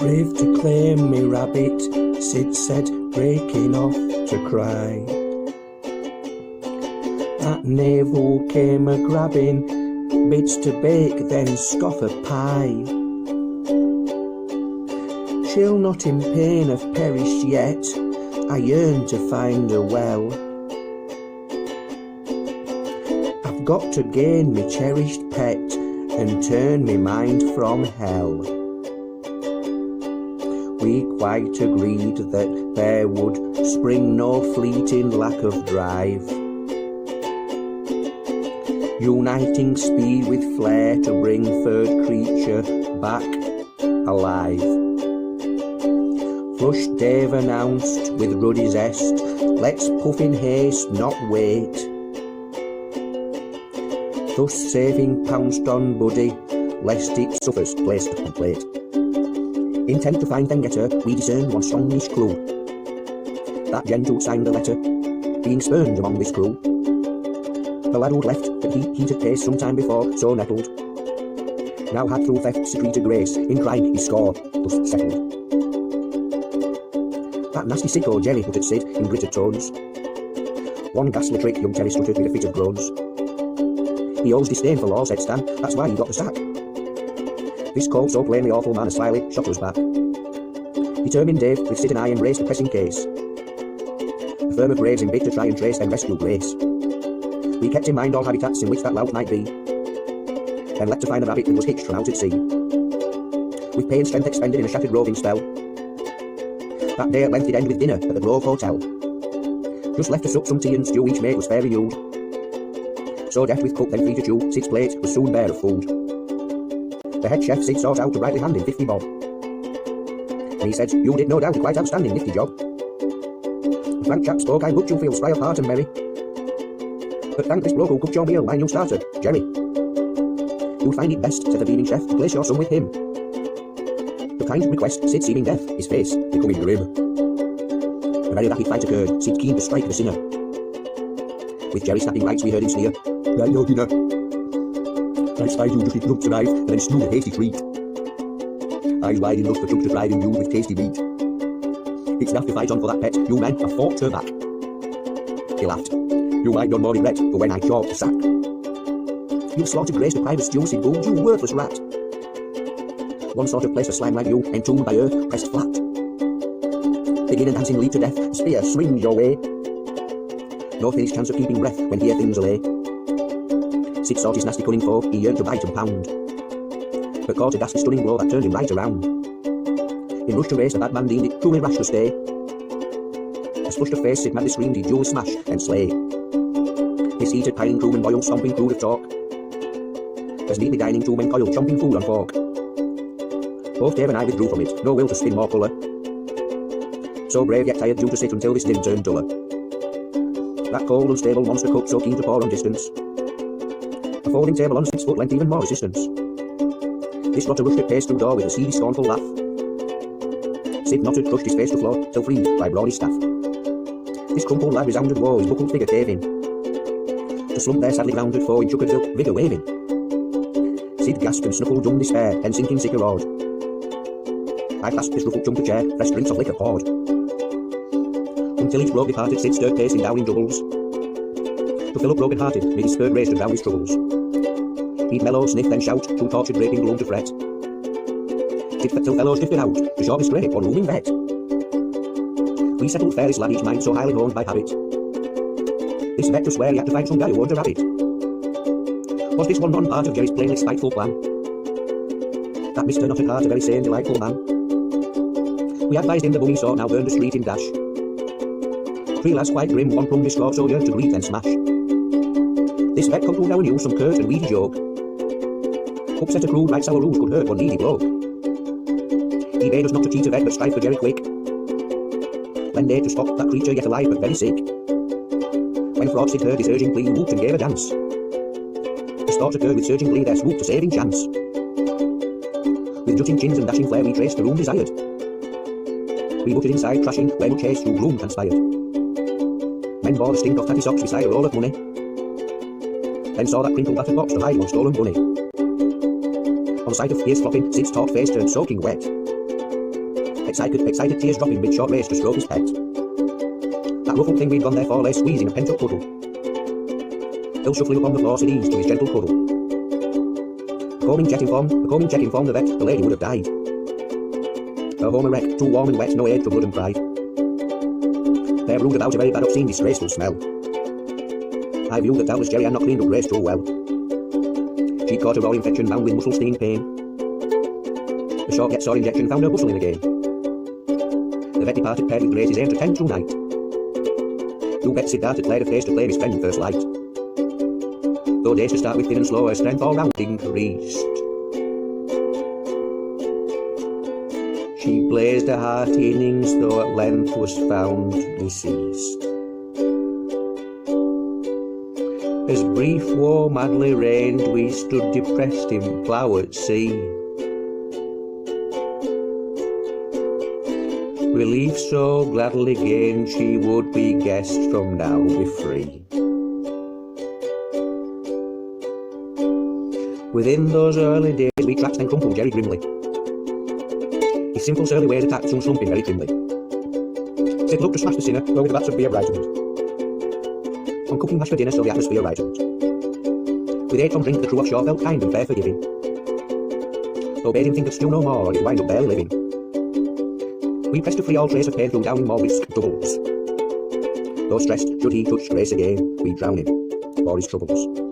Grave to claim me rabbit, Sid said, breaking off to cry. That navel came a-grabbing, bits to bake, then scoff a pie. She'll not in pain have perished yet, I yearn to find her well. I've got to gain me cherished pet, and turn me mind from hell. We quite agreed that there would spring no fleeting lack of drive, uniting speed with flair to bring third creature back alive. Flush Dave announced with ruddy zest, let's puff in haste, not wait. Thus saving pounced on Buddy, lest it suffers place upon plate. Intent to find then get her, we discern one strongish clue. That gentle signed the letter, being spurned among this crew. The lad who'd left at heated pace some time before, so nettled, now had through theft secreted grace, in crime his score thus settled. That nasty sicko Jerry put at Sid in gritted tones. One ghastly trick young Terry stuttered with a fit of groans. He owes disdain for law, said Stan, that's why he got the sack. This cold, so plainly awful man, slyly shot us back. Determined Dave, with Sid and I, embraced the pressing case. A firm of braves in bid to try and trace and rescue Grace. We kept in mind all habitats in which that lout might be, then left to find the rabbit that was hitched from out at sea. With pay and strength expended in a shattered roving spell, that day at length did end with dinner at the Grove Hotel. Just left to sup some tea and stew, each mate was fair renewed. So death with cook then free to chew, Sid's plate was soon bare of food. The head chef Sid sought out to brightly hand him 50 bob. And he said, you did no doubt a quite outstanding nifty job. The frank chap spoke, I looked you feel spry of heart and merry. But thank this bloke who cooked your meal, my new starter, Jerry. You'd find it best, said the feeding chef, to place your son with him. The kind request, Sid seeming deaf, his face becoming grim. A very rapid fight occurred, Sid keen to strike the sinner. With Jerry snapping rights, we heard him sneer, right, your dinner. I spied you just eating up to knife, and then slew a hasty treat. Eyes wide in lust for chunks to fried and you with tasty meat. It's enough to fight on for that pet, you men have fought her back. He laughed. You might none more regret for when I chalked the sack. You slaughtered Grace to private stew, Sid boomed, you worthless rat. One sort of place for slime like you, entombed by earth, pressed flat. Begin and dancing leap to death, spear swings your way. No finished chance of keeping breath when here things lay. Sid sought his nasty cunning foe, he yearned to bite and pound, but caught a ghastly stunning blow that turned him right around. In rush to race, the bad man deemed it truly rash to stay. As flushed of face, Sid madly screamed, he'd duel smash and slay. His heated piling crew and boiled stomping crude of talk, as neatly dining two men coiled, chomping food on fork. Both Dave and I withdrew from it, no will to spin more colour. So brave yet tired, due to sit until this din turned duller. That cold, unstable monster cook, so keen to pour on distance. A folding table on 6 foot lent even more resistance. This rotter rushed at pace through door with a seedy, scornful laugh. Sid nodded, crushed his face to floor, till freed by Brawley's staff. This crumpled lad resounded woe, his buckled figure caving. To slump there sadly grounded, foe in chuckered vigour waving. Sid gasped and snuffled dumb despair, then sinking sick roared. I clasped his ruffled chunk of chair, fresh drinks of liquor poured. Until each broke departed, Sid stirred pacing down in doubles, to fill up broken-hearted, mid his spurred race to drown his troubles. He'd mellow, sniff, then shout, through tortured draping gloom to fret. Till fellows drifted out, to short scrape or looming vet. We settled fair this lad, each mind so highly honed by habit. This vet to swear he had to find some guy who owned a rabbit. Was this one part of Jerry's plainly spiteful plan? That Mr. Not at heart a very sane, delightful man. We advised him the bunny sort now burned the street in dash. 3 lads quite grim, one plum discord, so yearned to greet then smash. This vet come to now and use some curt and weedy joke. Upset a crew like sour ruse could hurt one needy bloke. He bade us not to cheat a vet but strive for Jerry quick. Lend aid to stop that creature yet alive but very sick. When fraud Sid heard his urging plea, whooped and gave a dance. His thoughts occurred with surging glee, there swooped a saving chance. With jutting chins and dashing flair we traced the room desired. We butted inside, crashing where much haste through gloom transpired. Men bore the stink of tatty socks beside a roll of money, then saw that crinkled battered box to hide one stolen bunny. On sight of fierce flopping, Sid's taut face turned soaking wet. Excited tears dropping mid-short race to stroke his pet. That ruffled thing we'd gone there for lay squeezing a pent-up puddle. Bill shuffling upon the floor said ease to his gentle cuddle. The combing check informed the vet the lady would have died. Her home a wreck, too warm and wet, no aid for blood and pride. There brewed about a very bad obscene disgraceful smell. I viewed that doubtless Jerry had not cleaned up Grace too well. She'd caught a raw infection bound with muscle stinging pain. The short yet sore injection found her bustling again. The vet departed paired with Grace's aim to tend through night. Two vets sit darted laid a face to claim his friend in first light. Though days to start with thin and slow, her strength all round increased. She blazed a hearty innings, though at length was found deceased. As brief war madly reigned, we stood depressed in plough at sea. Relief so gladly gained, she would be guest from now be free. Within those early days we tracked and crumpled Jerry grimly. His simple surly ways attacked some slumping very trimly. Said look to smash the sinner, though with a batch of beer brightened. On cooking mash for dinner so the atmosphere rightened. With aid from drink the crew offshore felt kind and fair forgiving. Though bade him think of stew no more or he'd wind up barely living. We pressed to free all trace of pain through downing more risk doubles. Though stressed, should he touch Grace again, we'd drown him for his troubles.